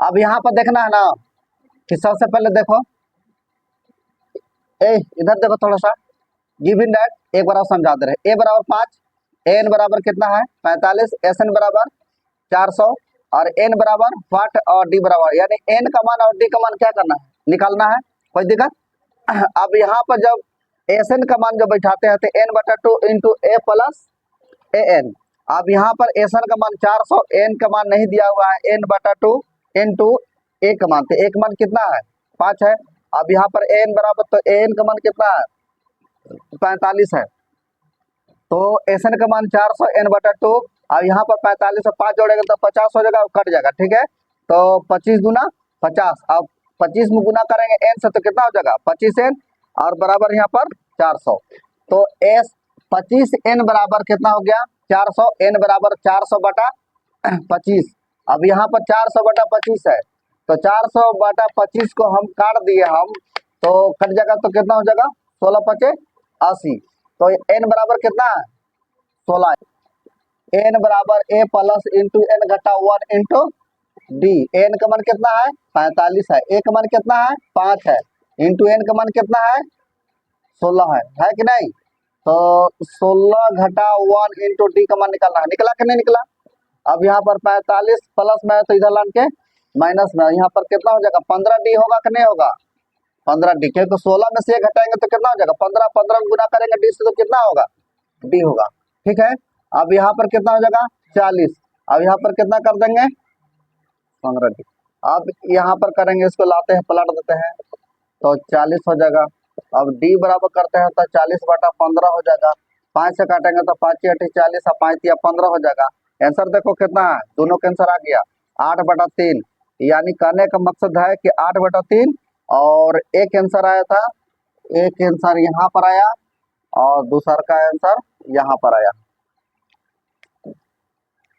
अब यहाँ पर देखना है ना कि सबसे पहले देखो, इधर देखो थोड़ा सा, गिवन दैट एक बार और समझा दे रहे, ए बराबर 5, एन बराबर कितना है 45, एस एन बराबर 400 और एन बराबर वाट और डी बराबर, यानी एन का मान और डी का मान क्या करना है, निकालना है। कोई दिक्कत? अब यहाँ पर जब एस एन का मान जब बैठाते हैं तो एन बटा 2 into A plus A N. अब यहाँ पर एस एन का मान 400, एन का मान नहीं दिया हुआ है, एन बटा 2 इंटू ए का मान, तो ए का मान कितना है 5 है। अब यहाँ पर एन बराबर, तो एन का मान कितना है 45 है, तो एस एन का मान 400 एन बटा 2, अब यहाँ पर 45 और 5 जोड़ेगा तो 50 हो जाएगा, कट जाएगा, ठीक है। तो 25 गुना 50, अब 25 में गुना करेंगे एन से तो कितना हो जाएगा 25 एन और बराबर यहाँ पर 400, तो एस 25 एन बराबर कितना हो गया 400, एन बराबर 400 बटा 25। अब यहाँ पर 400 बटा 25 है, तो 400 बटा 25 को हम काट दिए हम, तो कट जाएगा, तो कितना हो जाएगा 16 पचे 80, तो एन बराबर कितना है 16, एन बराबर ए प्लस इंटू एन घटा 1 इंटू डी, एन का मान कितना है 45 है, ए का मान कितना है 5 है, इंटू एन का मान कितना है 16 है कि नहीं। तो 16 घटा 1 इंटू डी का मान निकालना है, निकला कि नहीं निकला। अब यहाँ पर 45 प्लस में तो इधर लान के माइनस में, यहाँ पर कितना हो जाएगा 15 डी होगा कि नहीं होगा 15 डी, क्योंकि 16 में से घटाएंगे तो कितना हो जाएगा 15, 15 गुना करेंगे डी से तो कितना होगा डी होगा, ठीक है। अब यहाँ पर कितना हो जाएगा 40, अब यहाँ पर कितना कर देंगे 15 डी, अब यहाँ पर करेंगे इसको लाते हैं पलट देते हैं तो 40 हो जाएगा। अब डी बराबर करते हैं तो 40 बटा 15 हो जाएगा, 5 से काटेंगे तो 5 × 40 और 5 × 15 हो जाएगा। आंसर देखो कितना है, दोनों का आंसर आ गया 8 बटा 3, यानी कहने का मकसद है कि 8 बटा 3, और एक आंसर आया था, एक आंसर यहाँ पर आया और दूसरा का आंसर यहाँ पर आया।